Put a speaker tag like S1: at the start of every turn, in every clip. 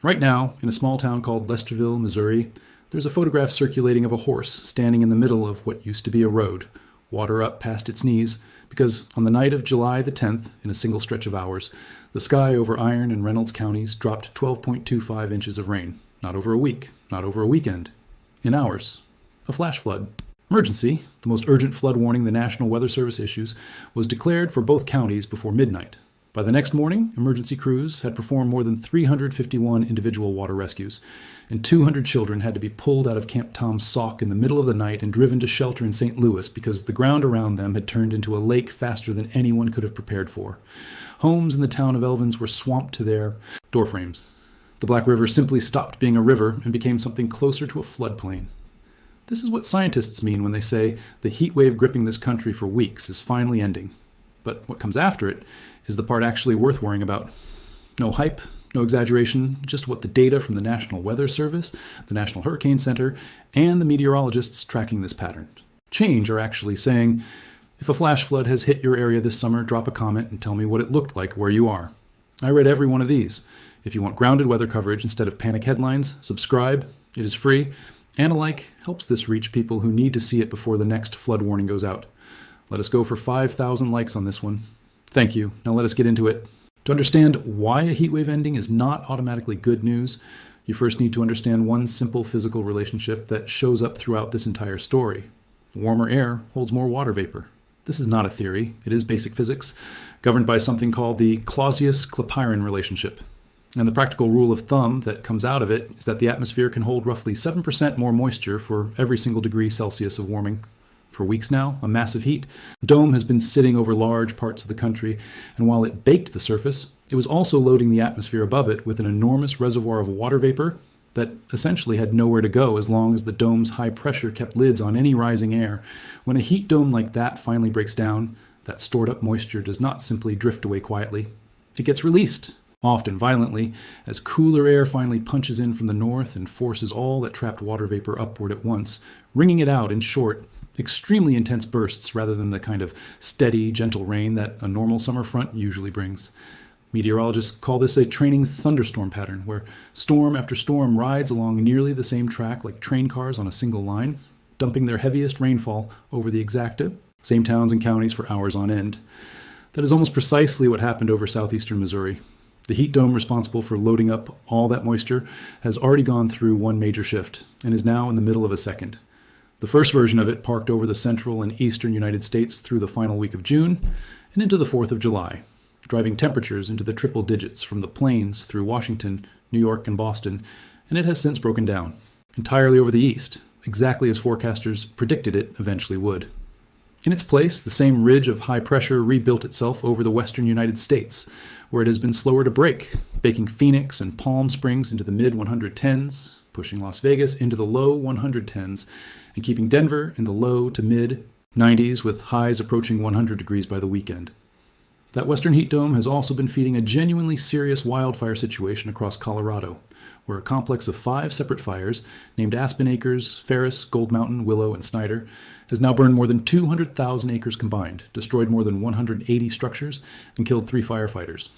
S1: Right now, in a small town called Lesterville, Missouri, there's a photograph circulating of a horse standing in the middle of what used to be a road, water up past its knees, because on the night of July the 10th, in a single stretch of hours, the sky over Iron and Reynolds counties dropped 12.25 inches of rain. Not over a week, not over a weekend. In hours. A flash flood. Emergency, the most urgent flood warning the National Weather Service issues, was declared for both counties before midnight. By the next morning, emergency crews had performed more than 351 individual water rescues, and 200 children had to be pulled out of Camp Tom Sauk in the middle of the night and driven to shelter in St. Louis because the ground around them had turned into a lake faster than anyone could have prepared for. Homes in the town of Elvins were swamped to their doorframes. The Black River simply stopped being a river and became something closer to a floodplain. This is what scientists mean when they say the heat wave gripping this country for weeks is finally ending. But what comes after it is the part actually worth worrying about. No hype, no exaggeration, just what the data from the National Weather Service, the National Hurricane Center, and the meteorologists tracking this pattern. Change are actually saying, if a flash flood has hit your area this summer, drop a comment and tell me what it looked like where you are. I read every one of these. If you want grounded weather coverage instead of panic headlines, subscribe. It is free, and a like helps this reach people who need to see it before the next flood warning goes out. Let us go for 5,000 likes on this one. Thank you. Now let us get into it. To understand why a heatwave ending is not automatically good news, you first need to understand one simple physical relationship that shows up throughout this entire story. Warmer air holds more water vapor. This is not a theory. It is basic physics, governed by something called the Clausius-Clapeyron relationship. And the practical rule of thumb that comes out of it is that the atmosphere can hold roughly 7% more moisture for every single degree Celsius of warming. For weeks now, a massive heat dome has been sitting over large parts of the country, and while it baked the surface, it was also loading the atmosphere above it with an enormous reservoir of water vapor that essentially had nowhere to go as long as the dome's high pressure kept lids on any rising air. When a heat dome like that finally breaks down, that stored up moisture does not simply drift away quietly. It gets released, often violently, as cooler air finally punches in from the north and forces all that trapped water vapor upward at once, wringing it out in short, extremely intense bursts rather than the kind of steady, gentle rain that a normal summer front usually brings. Meteorologists call this a training thunderstorm pattern, where storm after storm rides along nearly the same track like train cars on a single line, dumping their heaviest rainfall over the exacta, same towns and counties for hours on end. That is almost precisely what happened over southeastern Missouri. The heat dome responsible for loading up all that moisture has already gone through one major shift and is now in the middle of a second. The first version of it parked over the central and eastern United States through the final week of June and into the 4th of July, driving temperatures into the triple digits from the plains through Washington, New York, and Boston, and it has since broken down, entirely over the east, exactly as forecasters predicted it eventually would. In its place, the same ridge of high pressure rebuilt itself over the western United States, where it has been slower to break, baking Phoenix and Palm Springs into the mid-110s, pushing Las Vegas into the low 110s, and keeping Denver in the low to mid-90s with highs approaching 100 degrees by the weekend. That western heat dome has also been feeding a genuinely serious wildfire situation across Colorado, where a complex of 5 separate fires, named Aspen Acres, Ferris, Gold Mountain, Willow, and Snyder, has now burned more than 200,000 acres combined, destroyed more than 180 structures, and killed 3 firefighters.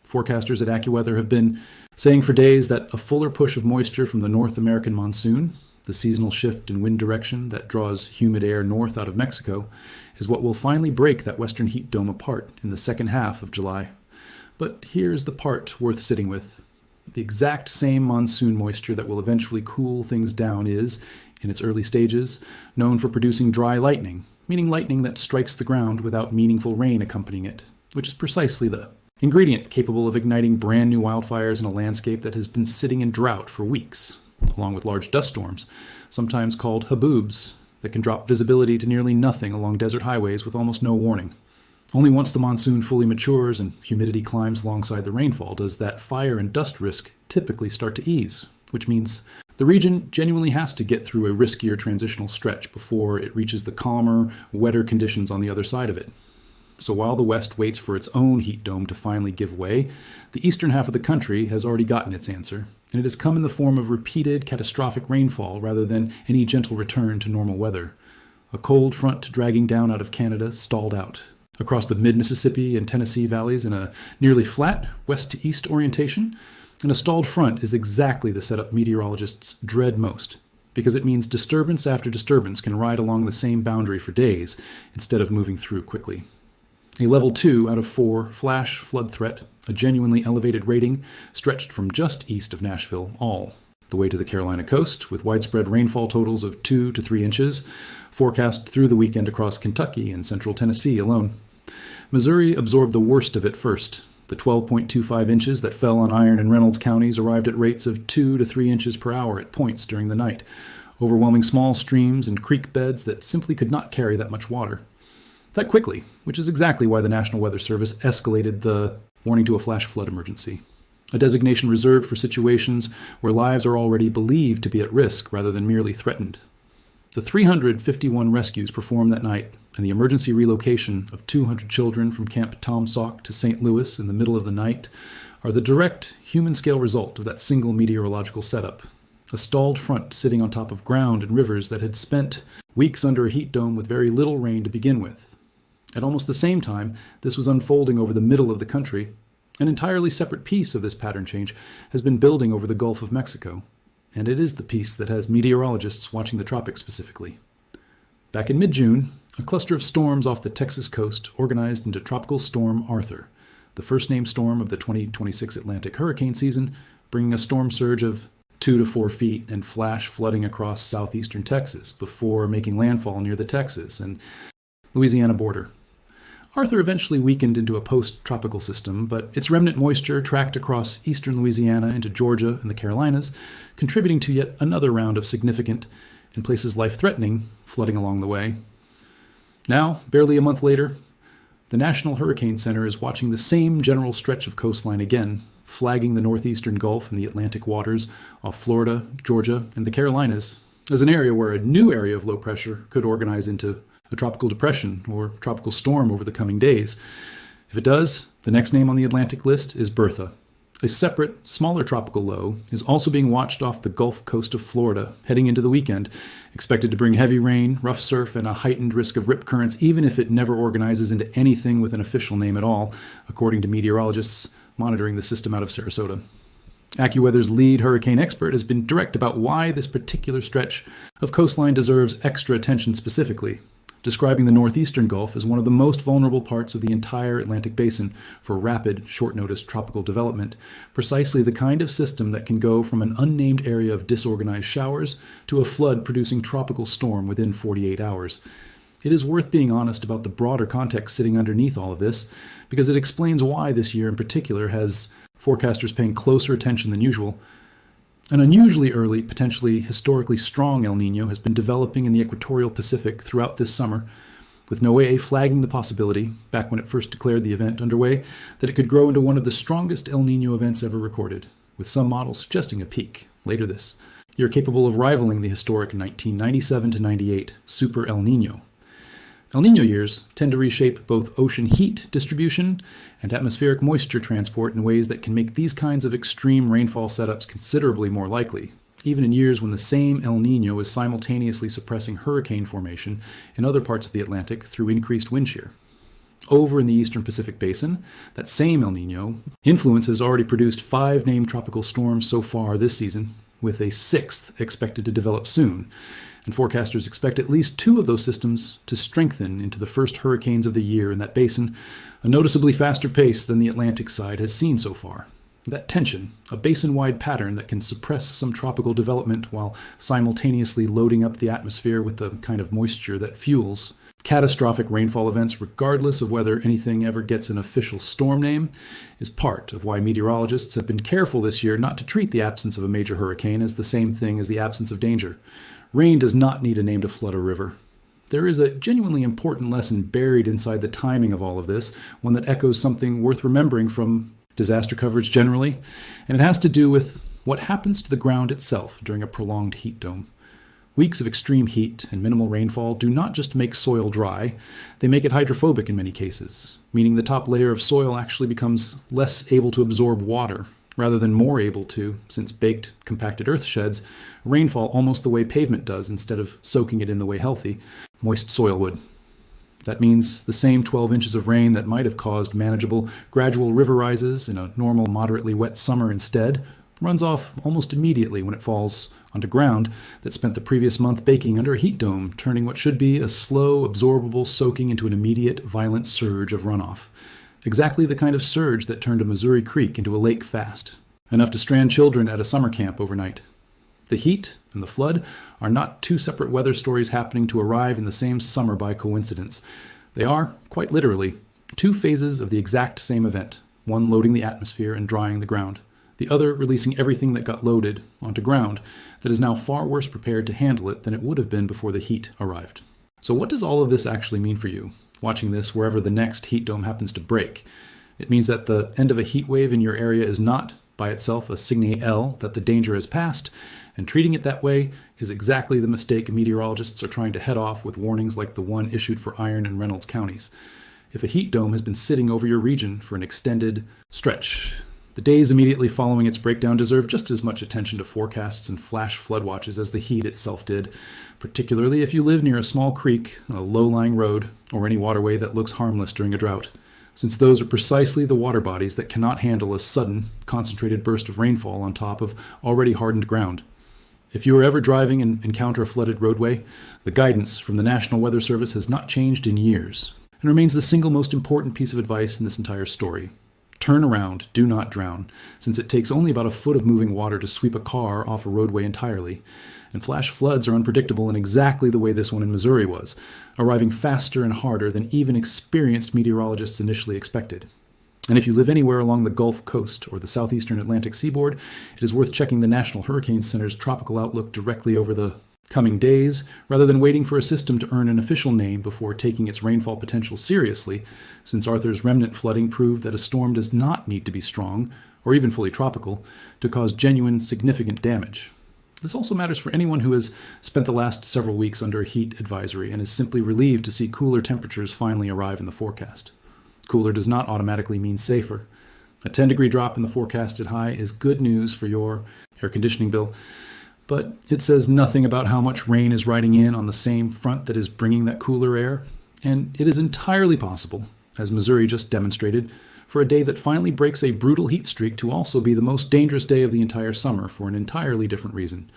S1: Forecasters at AccuWeather have been saying for days that a fuller push of moisture from the North American monsoon, the seasonal shift in wind direction that draws humid air north out of Mexico, is what will finally break that western heat dome apart in the second half of July. But here's the part worth sitting with. The exact same monsoon moisture that will eventually cool things down is, in its early stages, known for producing dry lightning, meaning lightning that strikes the ground without meaningful rain accompanying it, which is precisely the ingredient capable of igniting brand new wildfires in a landscape that has been sitting in drought for weeks, along with large dust storms, sometimes called haboobs, that can drop visibility to nearly nothing along desert highways with almost no warning. Only once the monsoon fully matures and humidity climbs alongside the rainfall does that fire and dust risk typically start to ease, which means the region genuinely has to get through a riskier transitional stretch before it reaches the calmer, wetter conditions on the other side of it. So while the West waits for its own heat dome to finally give way, the eastern half of the country has already gotten its answer, and it has come in the form of repeated catastrophic rainfall rather than any gentle return to normal weather. A cold front dragging down out of Canada stalled out. Across the mid-Mississippi and Tennessee valleys in a nearly flat west-to-east orientation, And a stalled front is exactly the setup meteorologists dread most, because it means disturbance after disturbance can ride along the same boundary for days instead of moving through quickly. A level 2 out of 4 flash flood threat, a genuinely elevated rating, stretched from just east of Nashville all the way to the Carolina coast, with widespread rainfall totals of 2 to 3 inches, forecast through the weekend across Kentucky and central Tennessee alone. Missouri absorbed the worst of it first. The 12.25 inches that fell on Iron and Reynolds counties arrived at rates of 2 to 3 inches per hour at points during the night, overwhelming small streams and creek beds that simply could not carry that much water. That quickly, which is exactly why the National Weather Service escalated the warning to a flash flood emergency, a designation reserved for situations where lives are already believed to be at risk rather than merely threatened. The 351 rescues performed that night and the emergency relocation of 200 children from Camp Tom Sauk to St. Louis in the middle of the night are the direct human-scale result of that single meteorological setup, a stalled front sitting on top of ground and rivers that had spent weeks under a heat dome with very little rain to begin with. At almost the same time, this was unfolding over the middle of the country. An entirely separate piece of this pattern change has been building over the Gulf of Mexico, and it is the piece that has meteorologists watching the tropics specifically. Back in mid-June, a cluster of storms off the Texas coast organized into Tropical Storm Arthur, the first-named storm of the 2026 Atlantic hurricane season, bringing a storm surge of 2 to 4 feet and flash flooding across southeastern Texas before making landfall near the Texas and Louisiana border. Arthur eventually weakened into a post-tropical system, but its remnant moisture tracked across eastern Louisiana into Georgia and the Carolinas, contributing to yet another round of significant, in places life-threatening, flooding along the way. Now, barely a month later, the National Hurricane Center is watching the same general stretch of coastline again, flagging the northeastern Gulf and the Atlantic waters off Florida, Georgia, and the Carolinas as an area where a new area of low pressure could organize into a tropical depression or tropical storm over the coming days. If it does, the next name on the Atlantic list is Bertha. A separate, smaller tropical low is also being watched off the Gulf Coast of Florida, heading into the weekend, expected to bring heavy rain, rough surf, and a heightened risk of rip currents, even if it never organizes into anything with an official name at all, according to meteorologists monitoring the system out of Sarasota. AccuWeather's lead hurricane expert has been direct about why this particular stretch of coastline deserves extra attention specifically, describing the northeastern Gulf as one of the most vulnerable parts of the entire Atlantic basin for rapid, short-notice tropical development, precisely the kind of system that can go from an unnamed area of disorganized showers to a flood-producing tropical storm within 48 hours. It is worth being honest about the broader context sitting underneath all of this, because it explains why this year in particular has forecasters paying closer attention than usual. An unusually early, potentially historically strong El Niño has been developing in the equatorial Pacific throughout this summer, with NOAA flagging the possibility, back when it first declared the event underway, that it could grow into one of the strongest El Niño events ever recorded, with some models suggesting a peak later this year capable of rivaling the historic 1997 to 98 Super El Niño. El Niño years tend to reshape both ocean heat distribution and atmospheric moisture transport in ways that can make these kinds of extreme rainfall setups considerably more likely, even in years when the same El Niño is simultaneously suppressing hurricane formation in other parts of the Atlantic through increased wind shear. Over in the eastern Pacific Basin, that same El Niño influence has already produced 5 named tropical storms so far this season, with a 6th expected to develop soon, and forecasters expect at least 2 of those systems to strengthen into the first hurricanes of the year in that basin, a noticeably faster pace than the Atlantic side has seen so far. That tension, a basin-wide pattern that can suppress some tropical development while simultaneously loading up the atmosphere with the kind of moisture that fuels catastrophic rainfall events regardless of whether anything ever gets an official storm name, is part of why meteorologists have been careful this year not to treat the absence of a major hurricane as the same thing as the absence of danger. Rain does not need a name to flood a river. There is a genuinely important lesson buried inside the timing of all of this, one that echoes something worth remembering from disaster coverage generally, and it has to do with what happens to the ground itself during a prolonged heat dome. Weeks of extreme heat and minimal rainfall do not just make soil dry, they make it hydrophobic in many cases, meaning the top layer of soil actually becomes less able to absorb water, rather than more able to, since baked, compacted earth sheds rainfall almost the way pavement does instead of soaking it in the way healthy, moist soil would. That means the same 12 inches of rain that might have caused manageable, gradual river rises in a normal, moderately wet summer instead runs off almost immediately when it falls onto ground that spent the previous month baking under a heat dome, turning what should be a slow, absorbable soaking into an immediate, violent surge of runoff. Exactly the kind of surge that turned a Missouri creek into a lake fast, enough to strand children at a summer camp overnight. The heat and the flood are not two separate weather stories happening to arrive in the same summer by coincidence. They are, quite literally, two phases of the exact same event, one loading the atmosphere and drying the ground, the other releasing everything that got loaded onto ground that is now far worse prepared to handle it than it would have been before the heat arrived. So what does all of this actually mean for you, watching this wherever the next heat dome happens to break? It means that the end of a heat wave in your area is not, by itself, a signal that the danger has passed, and treating it that way is exactly the mistake meteorologists are trying to head off with warnings like the one issued for Iron and Reynolds counties. If a heat dome has been sitting over your region for an extended stretch, the days immediately following its breakdown deserve just as much attention to forecasts and flash flood watches as the heat itself did, particularly if you live near a small creek, a low-lying road, or any waterway that looks harmless during a drought, since those are precisely the water bodies that cannot handle a sudden, concentrated burst of rainfall on top of already hardened ground. If you are ever driving and encounter a flooded roadway, the guidance from the National Weather Service has not changed in years and remains the single most important piece of advice in this entire story. Turn around, do not drown, since it takes only about a foot of moving water to sweep a car off a roadway entirely, and flash floods are unpredictable in exactly the way this one in Missouri was, arriving faster and harder than even experienced meteorologists initially expected. And if you live anywhere along the Gulf Coast or the southeastern Atlantic seaboard, it is worth checking the National Hurricane Center's tropical outlook directly over the coming days, rather than waiting for a system to earn an official name before taking its rainfall potential seriously, since Arthur's remnant flooding proved that a storm does not need to be strong, or even fully tropical, to cause genuine, significant damage. This also matters for anyone who has spent the last several weeks under a heat advisory and is simply relieved to see cooler temperatures finally arrive in the forecast. Cooler does not automatically mean safer. A 10-degree drop in the forecasted high is good news for your air conditioning bill, but it says nothing about how much rain is riding in on the same front that is bringing that cooler air, and it is entirely possible, as Missouri just demonstrated, for a day that finally breaks a brutal heat streak to also be the most dangerous day of the entire summer for an entirely different reason.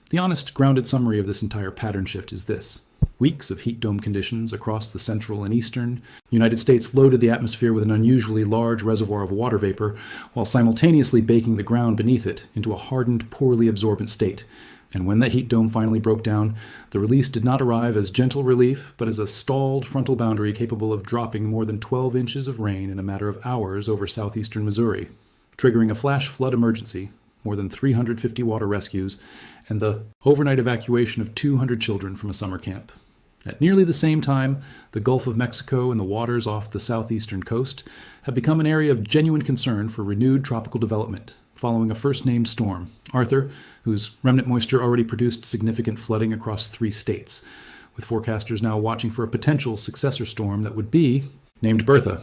S1: The honest, grounded summary of this entire pattern shift is this. Weeks of heat dome conditions across the central and eastern United States loaded the atmosphere with an unusually large reservoir of water vapor, while simultaneously baking the ground beneath it into a hardened, poorly absorbent state. And when that heat dome finally broke down, the release did not arrive as gentle relief, but as a stalled frontal boundary capable of dropping more than 12 inches of rain in a matter of hours over southeastern Missouri, triggering a flash flood emergency, more than 350 water rescues, and the overnight evacuation of 200 children from a summer camp. At nearly the same time, the Gulf of Mexico and the waters off the southeastern coast have become an area of genuine concern for renewed tropical development, following a first-named storm, Arthur, whose remnant moisture already produced significant flooding across 3 states, with forecasters now watching for a potential successor storm that would be named Bertha.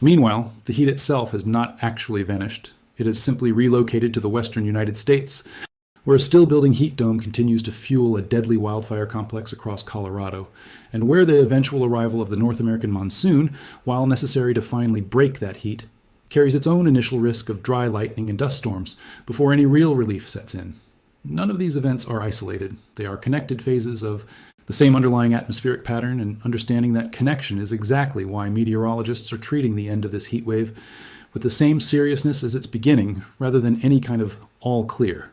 S1: Meanwhile, the heat itself has not actually vanished. It has simply relocated to the western United States, where a still-building heat dome continues to fuel a deadly wildfire complex across Colorado, and where the eventual arrival of the North American monsoon, while necessary to finally break that heat, carries its own initial risk of dry lightning and dust storms before any real relief sets in. None of these events are isolated. They are connected phases of the same underlying atmospheric pattern, and understanding that connection is exactly why meteorologists are treating the end of this heat wave with the same seriousness as its beginning, rather than any kind of all clear,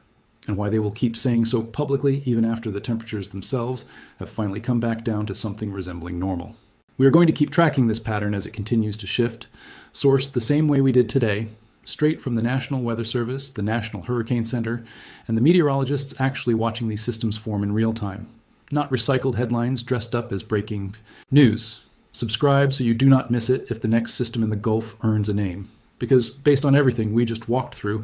S1: and why they will keep saying so publicly even after the temperatures themselves have finally come back down to something resembling normal. We are going to keep tracking this pattern as it continues to shift, sourced the same way we did today, straight from the National Weather Service, the National Hurricane Center, and the meteorologists actually watching these systems form in real time, not recycled headlines dressed up as breaking news. Subscribe so you do not miss it if the next system in the Gulf earns a name, because based on everything we just walked through,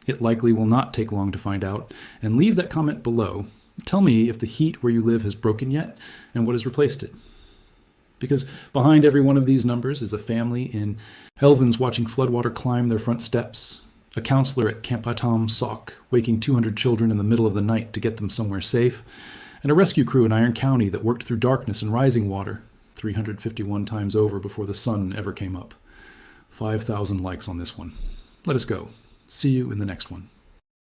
S1: it likely will not take long to find out. And leave that comment below. Tell me if the heat where you live has broken yet, and what has replaced it. Because behind every one of these numbers is a family in Elvins watching floodwater climb their front steps, a counselor at Camp Atom Sauk waking 200 children in the middle of the night to get them somewhere safe, and a rescue crew in Iron County that worked through darkness and rising water, 351 times over before the sun ever came up. 5,000 likes on this one. Let us go. See you in the next one.